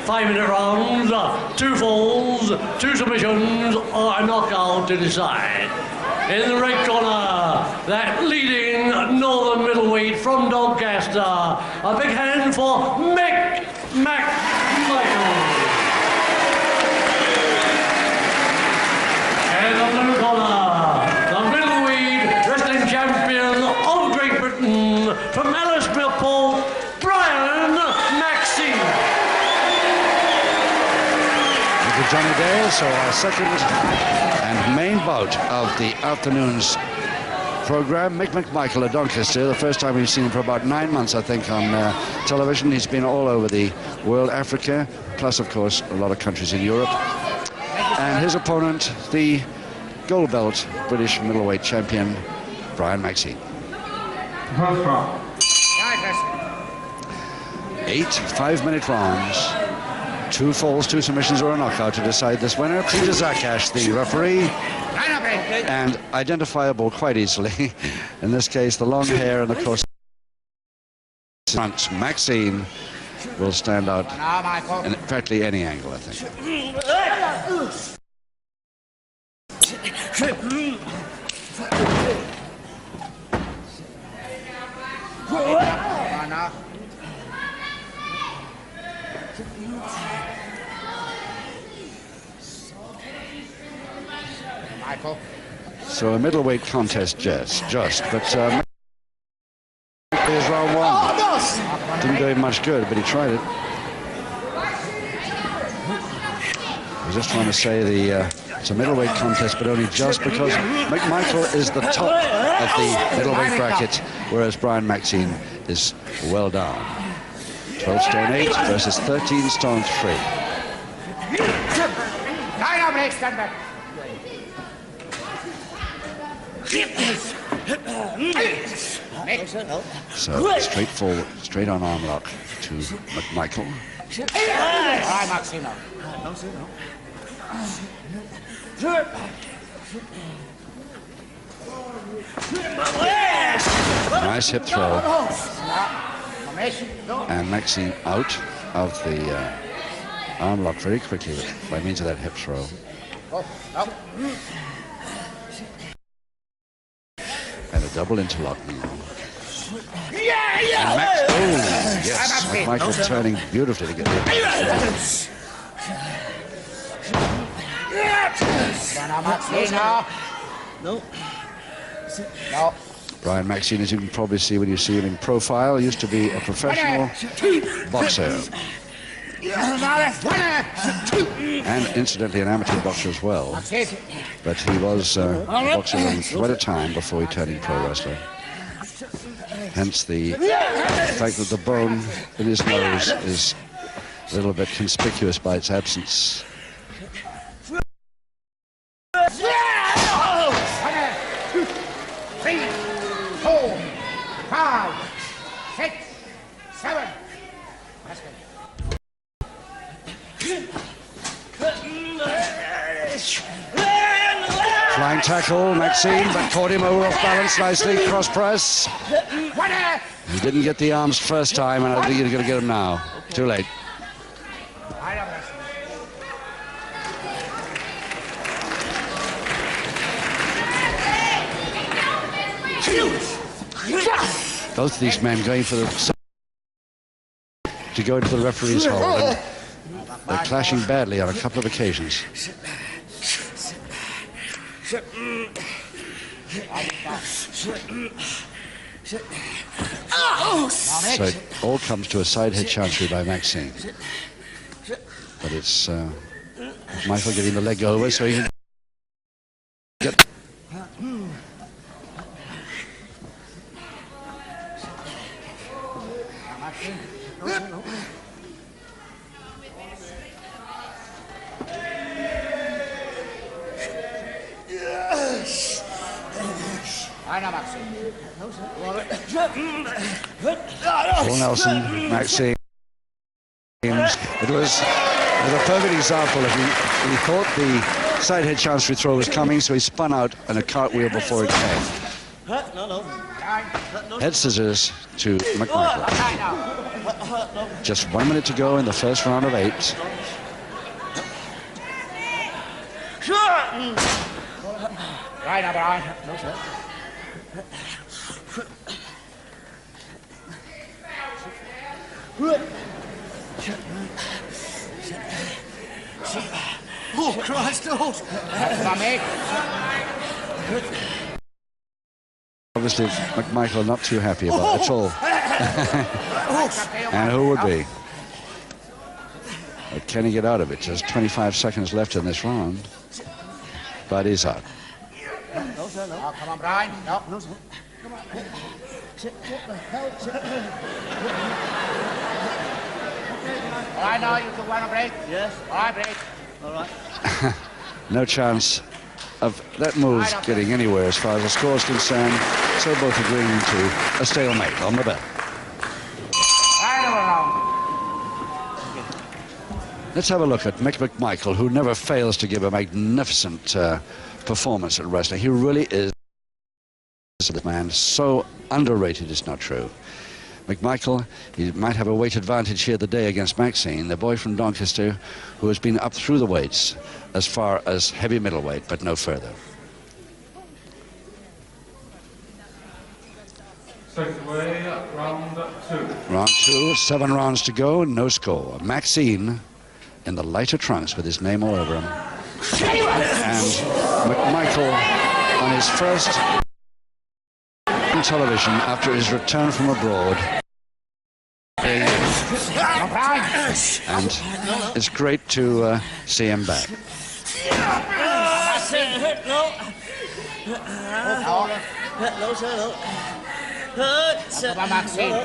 5-minute rounds, 2 falls, 2 submissions, or a knockout to decide. In the right corner, that leading northern middleweight from Doncaster, a big hand for Mick McMichael. In the blue corner, the middleweight wrestling champion of Great Britain from Liverpool, Maxine. Thank you, Johnny Dale. So our second and main bout of the afternoon's program. Mick McMichael of Doncaster. The first time we've seen him for about 9 months, I think, on television. He's been all over the world, Africa, plus, of course, a lot of countries in Europe. And his opponent, the gold belt British middleweight champion, Maxine. 8 5-minute rounds, 2 falls, 2 submissions, or a knockout to decide this winner. Peter Zakash, the referee, and identifiable quite easily. In this case, the long hair and, of course, front. Maxine will stand out in practically any angle, I think. So a middleweight contest, just but here's round 1. Didn't do him much good, but he tried it. I was just trying to say it's a middleweight contest, but only just because McMichael is the top of the middleweight bracket, whereas Maxine is well down. 12 stone 8 versus 13 stone 3. So straight on arm lock to McMichael. Nice hip throw. And Maxine out of the arm lock very quickly by means of that hip throw. And a double interlock now. And yes, McMichael turning beautifully to get the Maxine, as you can probably see when you see him in profile, used to be a professional boxer. And incidentally an amateur boxer as well. But he was a boxer for quite a time before he turned into pro wrestler. Hence the fact that the bone in his nose is a little bit conspicuous by its absence. 1, 2, 3, 4, 5, 6, 7. Flying tackle, Maxine, but caught him over off balance nicely. Cross press. He didn't get the arms first time, and I think he's going to get them now. Too late. Both of these men going for to go into the referee's hole. And they're clashing badly on a couple of occasions. So it all comes to a side head chancery by Maxine. But it's Michael getting the leg over so he can get... Paul Nelson, Maxine. It was a perfect example of he thought the side head chancery throw was coming, so he spun out and a cartwheel before it came. Head scissors to McMichael. Just 1 minute to go in the first round of 8. Right now, Brian. No, sir. Oh, Christ, no. That's my Mick. Obviously, McMichael not too happy about it at all. And who would be? But can he get out of it? Just 25 seconds left in this round. But he's out. No, sir, no. Oh, come on, Brian. No. No, sir. Come on. What the hell? All right, now you can want a break. Yes. All right, break. All right. No chance of that move getting anywhere as far as the score is concerned. So both agreeing to a stalemate on the bell. Right around. Let's have a look at Mick McMichael, who never fails to give a magnificent performance at wrestling. He really is this man. So underrated is not true. McMichael, he might have a weight advantage here today against Maxine, the boy from Doncaster, who has been up through the weights as far as heavy middleweight, but no further. Straight away, round 2. Round 2, 7 rounds to go, no score. Maxine in the lighter trunks with his name all over him. And McMichael on his first on television after his return from abroad. And it's great to see him back. No, sir, no. Come on, Maxine. No.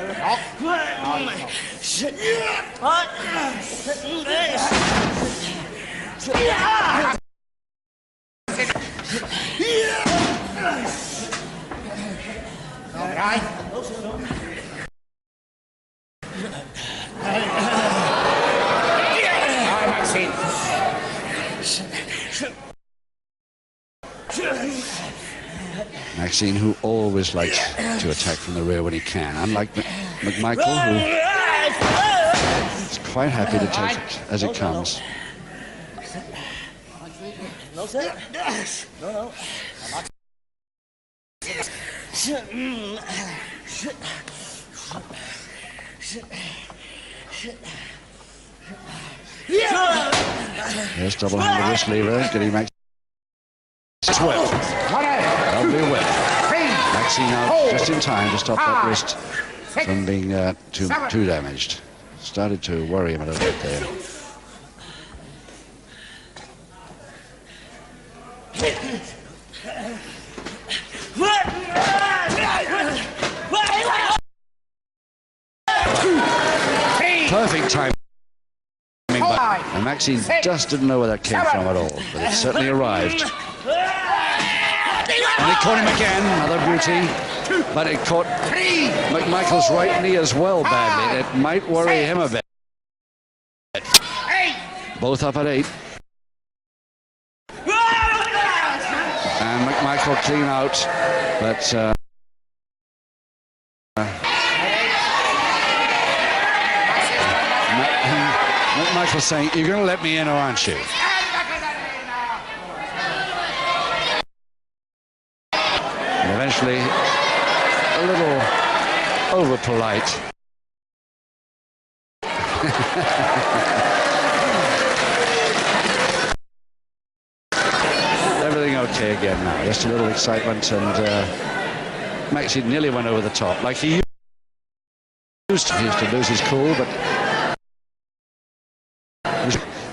Right. No, sir, no. All right, Maxine. Maxine, who always likes to attack from the rear when he can, unlike McMichael, who is quite happy to take it as it comes. No, sir. No, no. Here's double-handed wrist lever, getting Maxine. Whip. That'll be a whip. Maxine out just in time to stop that wrist from being too damaged. Started to worry him a little bit there. Perfect time. And Maxine just didn't know where that came from at all, but it certainly arrived. And it caught him again, another beauty, but it caught McMichael's right knee as well badly. It might worry him a bit. Both up at 8. And McMichael clean out, but McMichael saying, "You're going to let me in, or aren't you?" And eventually, a little over-polite. Everything okay again now. Just a little excitement, and Maxine nearly went over the top, like he used to lose his cool, but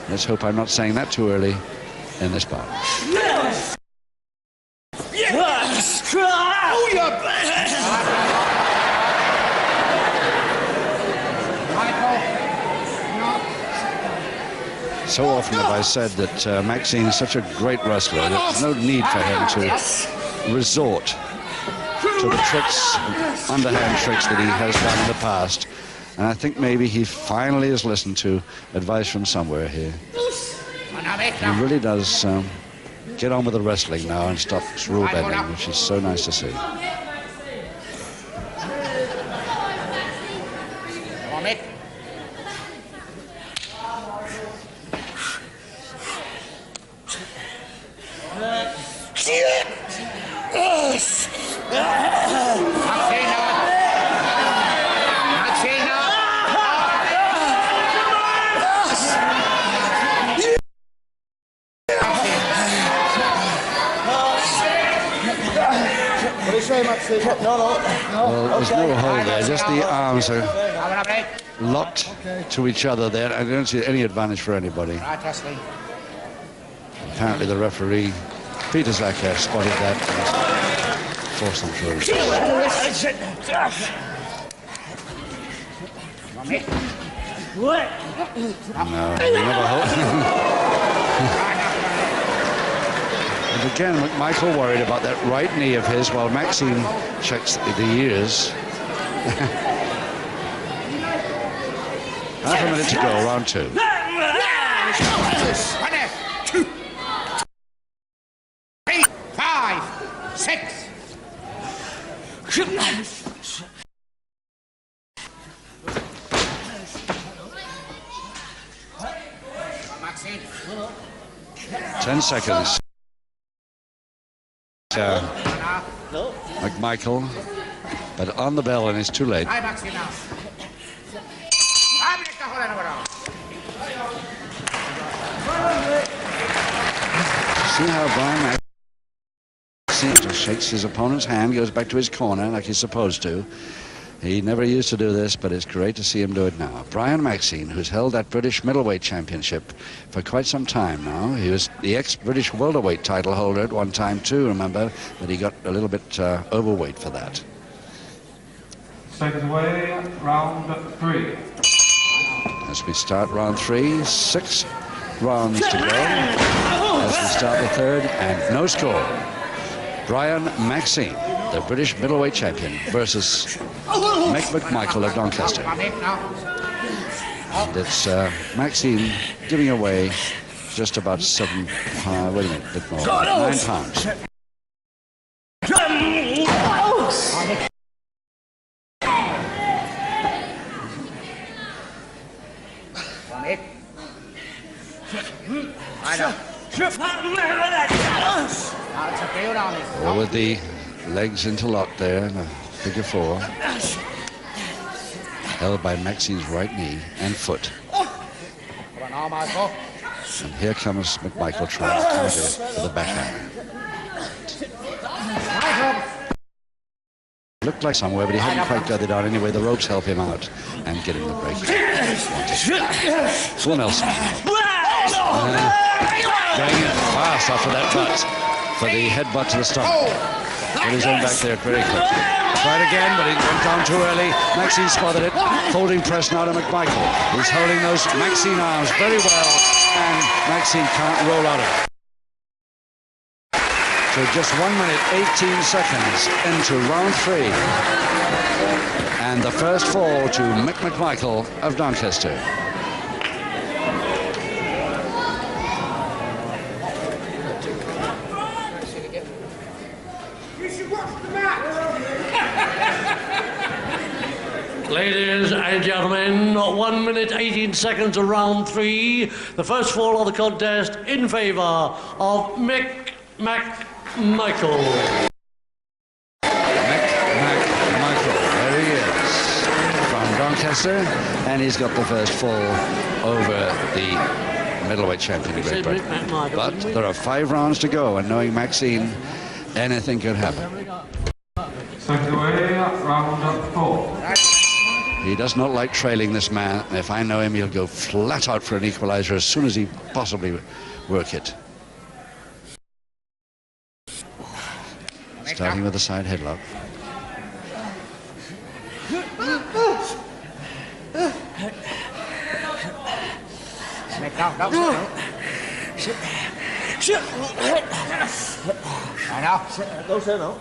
let's hope I'm not saying that too early in this part. Yes! Yes! Oh, you're bad! So often have I said that Maxine is such a great wrestler, there's no need for him to resort to the tricks, underhand tricks that he has done in the past. And I think maybe he finally has listened to advice from somewhere here. He really does get on with the wrestling now and stop rule bending, which is so nice to see. Come on, Mick. Maxine, What do you say, Maxine? No. Well, there's no hold there, just the arms are having a break. locked to each other there. I don't see any advantage for anybody. Right, Wesley. Apparently the referee, Peter Zacher, spotted that and forced them through. Come on, Mick. What? No, never hold. And again, McMichael worried about that right knee of his while Maxine checks the ears. Half a minute to go, round 2. 1, 2, 3, 5, 6. Maxine. 10 seconds. McMichael, but on the bell and it's too late. Hi, Maxine now. See how Brian Maxine just shakes his opponent's hand, goes back to his corner like he's supposed to. He never used to do this, but it's great to see him do it now. Brian Maxine, who's held that British middleweight championship for quite some time now. He was the ex-British welterweight title holder at one time too, remember, but he got a little bit overweight for that. Seconds away, round 3. As we start round 3, 6 rounds to go. As we start the third, and no score. Brian Maxine, the British middleweight champion, versus Mick McMichael of Doncaster. And it's Maxine giving away just about 7, wait a minute, a bit more, 9 pounds. All with the legs interlocked there in a figure 4. Held by Maxine's right knee and foot. And here comes McMichael trying to counter with a backhand. Looked like somewhere, but he hadn't quite got it out anyway. The ropes help him out and get him the break. Full Nelson. Going in fast after that butt for the headbutt to the stomach. Put his own back there very quickly. Tried again, but he went down too early. Maxine spotted it. Holding press now to McMichael. He's holding those Maxine arms very well, and Maxine can't roll out of it. So just 1 minute, 18 seconds into round 3. And the first fall to Mick McMichael of Doncaster. Ladies and gentlemen, 1 minute, 18 seconds of round 3. The first fall of the contest in favour of Mick McMichael. McMichael, there he is, from Doncaster, and he's got the first fall over the middleweight champion of Great Britain. But there are 5 rounds to go, and knowing Maxine, anything could happen. Seconds away, round 4. He does not like trailing this man. If I know him, he'll go flat out for an equalizer as soon as he possibly work it. Starting with the side headlock. Don't say no.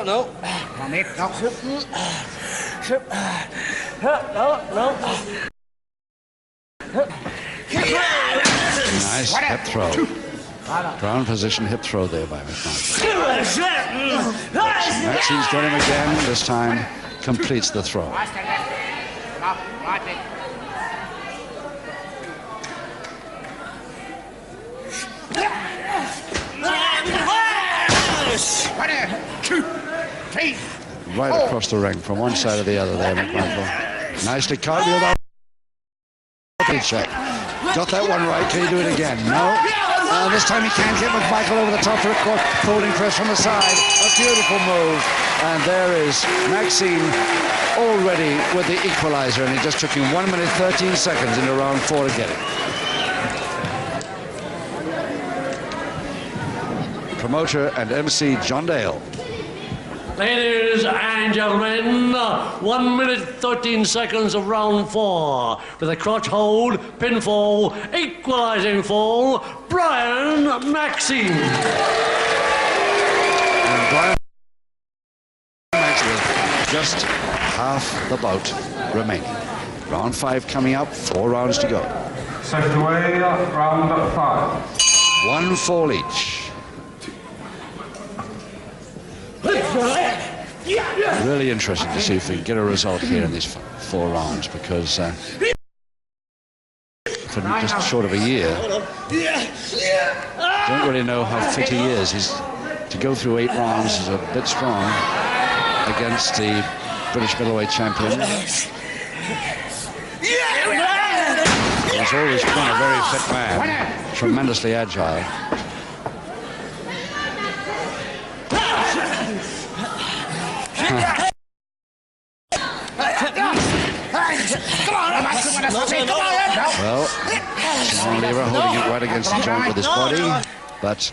No. Come on, Mick. No. Nice hip throw. Ground position hip throw there by McMichael. Maxine's got him again. This time completes the throw. Right across the ring from one side to the other there, McMichael. Nicely cartwheeled out. Check. Got that one right. Can he do it again? No. This time he can't get McMichael over the top for a folding press from the side. A beautiful move. And there is Maxine already with the equalizer, and it just took him 1 minute 13 seconds into round 4 to get it. Promoter and MC John Dale. Ladies and gentlemen, 1 minute 13 seconds of round 4 with a crotch hold, pinfall, equalizing fall, Brian Maxine. And Brian Maxine with just half the bout remaining. Round 5 coming up, 4 rounds to go. Second away, round 5. 1 fall each. Really interesting to see if we can get a result here in these 4 rounds, because for just short of a year, don't really know how fit he is. To go through 8 rounds is a bit strong against the British middleweight champion. He's always been a very fit man, tremendously agile. Well, Simon Lever holding it right against the joint with his body, but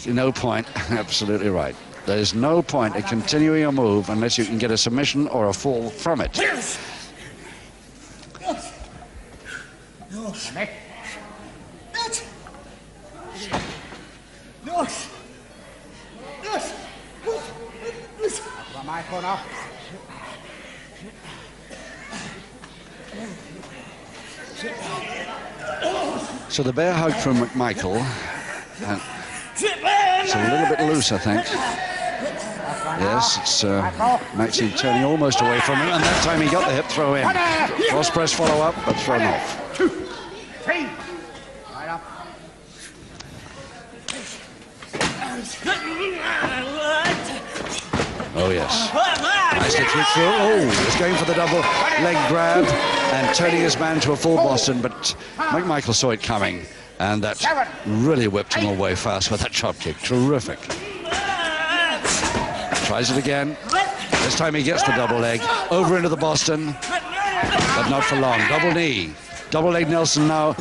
no point. Absolutely right. There is no point in continuing a move unless you can get a submission or a fall from it. So the bear hug from McMichael. It's a little bit loose, I think. Yes, it's Maxine turning almost away from him, and that time he got the hip throw in. Cross press follow up, but thrown off. 2, 3. Right up. Oh, yes. Nicely through. Oh, he's going for the double leg grab and turning his man to a full Boston, but McMichael saw it coming, and that really whipped him away fast with that drop kick. Terrific. Tries it again. This time he gets the double leg over into the Boston, but not for long. Double knee. Double leg Nelson now,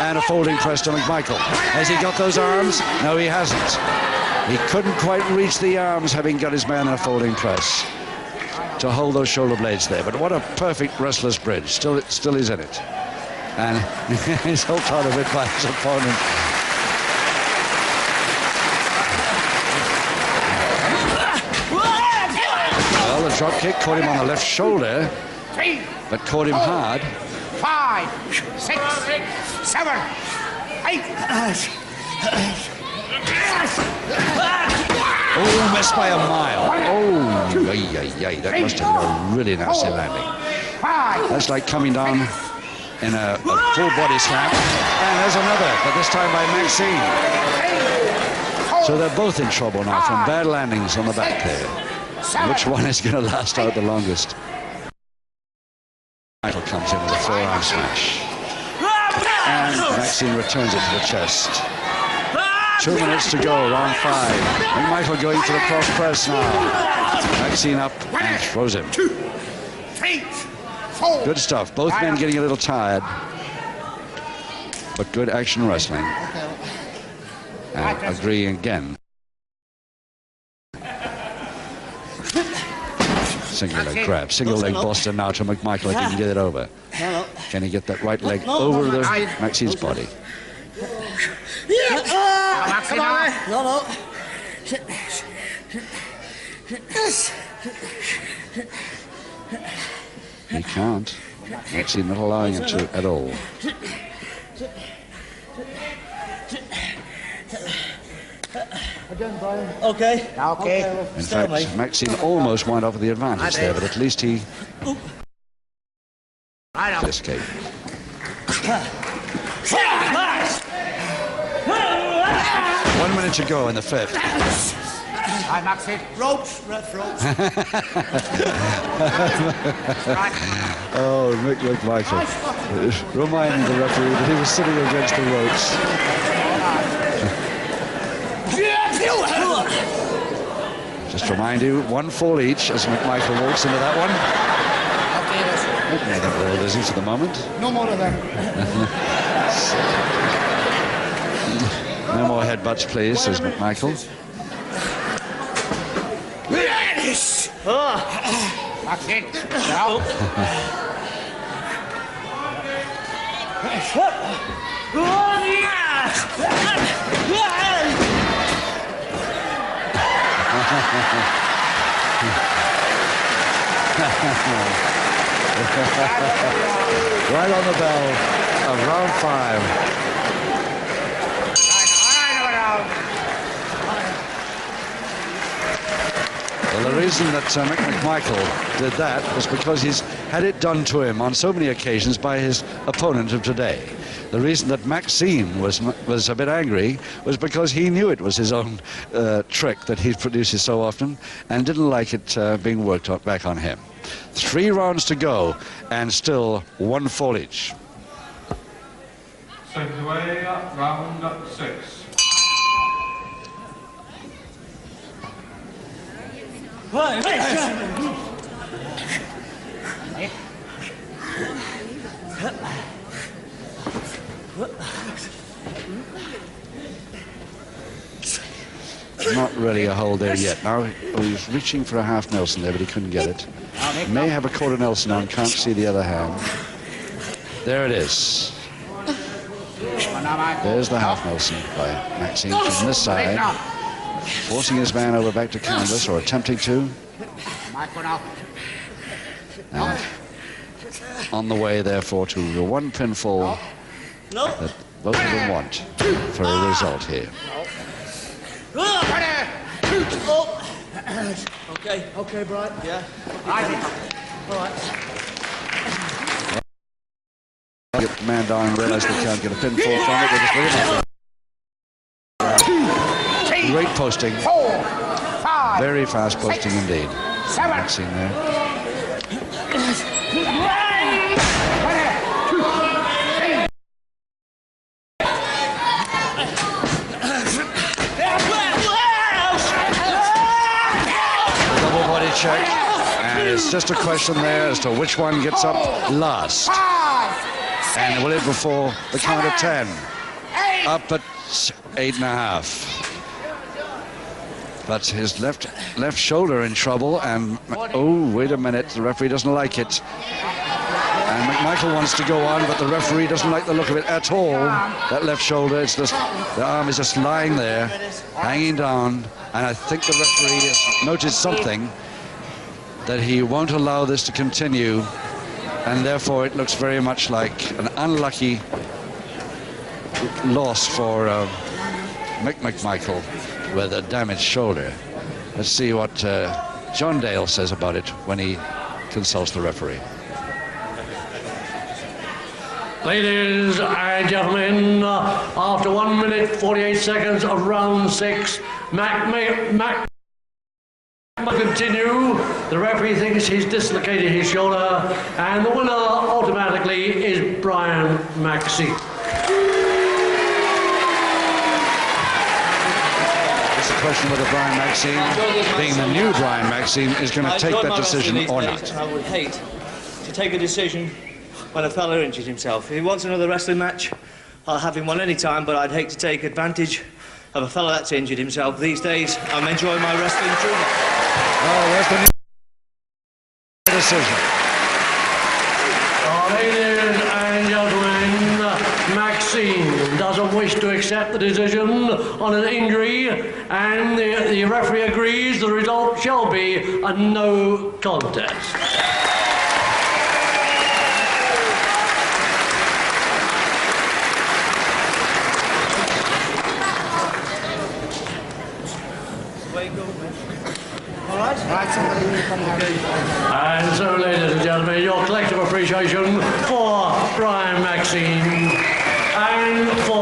and a folding press to McMichael. Has he got those arms? No, he hasn't. He couldn't quite reach the arms, having got his man in a folding press to hold those shoulder blades there. But what a perfect wrestler's bridge. Still is in it. And he's held out of it by his opponent. Well, the drop kick caught him on the left shoulder, but caught him hard. 5, 6, 7, 8. Oh, missed by a mile. Oh, that must have been a really nasty landing. That's like coming down in a full body slam. And there's another, but this time by Maxine. So they're both in trouble now from bad landings on the back there. Which one is going to last out the longest? Michael comes in with a forearm smash. And Maxine returns it to the chest. 2 minutes to go, round 5. McMichael going for the cross press now. Maxine up and throws him. 2, 3, 4. Good stuff. Both men getting a little tired, but good action wrestling. And agreeing again. Single leg grab. Single leg Boston now to McMichael. He can get it over. Can he get that right leg over the Maxine's body? Come on. No. He can't. Maxine not allowing him to at all. Again, Brian. Okay. Okay. In Still, fact, mate. Maxine almost went off with the advantage there, but at least he I know. escaped. 1 minute to go in the fifth. Hi, Maxine. Ropes, ref ropes. Oh, McMichael. Remind the referee that he was sitting against the ropes. Just to remind you, 1 fall each as McMichael walks into that one. Okay, that's I think all it is for the moment. No more of them. No more headbutts, please, says McMichael. Maxine. Now. Right on the bell of round 5. Well, the reason that McMichael did that was because he's had it done to him on so many occasions by his opponent of today. The reason that Maxine was a bit angry was because he knew it was his own trick that he produces so often and didn't like it being worked back on him. 3 rounds to go and still 1 fall each. Sent away, round 6. Not really a hold there yet. Now he was reaching for a half Nelson there, but he couldn't get it. May have a quarter Nelson on, can't see the other hand. There it is. There's the half Nelson by Maxine from this side, forcing his man over back to canvas, or attempting to. And on the way, therefore, to the 1 pinfall that both of them want for a result here. Okay. Okay, Brian. Yeah. All right. Get the man down and realize they can't get a pinfall from it. They just bring him up. Great posting. 4, 5. Very fast posting indeed. 7. Maxine there. Double body check. And it's just a question there as to which one gets up last. 5. And will it before the count of 10? Up at 8.5. But his left shoulder in trouble, and oh, wait a minute, the referee doesn't like it. And McMichael wants to go on, but the referee doesn't like the look of it at all. That left shoulder, it's just, the arm is just lying there, hanging down, and I think the referee has noticed something, that he won't allow this to continue, and therefore it looks very much like an unlucky loss for McMichael with a damaged shoulder. Let's see what John Dale says about it when he consults the referee. Ladies and gentlemen, after 1 minute 48 seconds of round 6, Mac will continue. The referee thinks he's dislocated his shoulder, and the winner automatically is Brian Maxine. It's a question whether Brian Maxine, being the new Brian Maxine, is going to take that decision or not. I would hate to take a decision when a fella injured himself. If he wants another wrestling match, I'll have him one any time, but I'd hate to take advantage of a fella that's injured himself. These days, I'm enjoying my wrestling too much. Oh, there's the new decision. Ladies and gentlemen, Maxine doesn't wish to accept the decision on an injury, and the referee agrees the result shall be a no contest. Right, somebody will come down. And so, ladies and gentlemen, your collective appreciation for Brian Maxine and for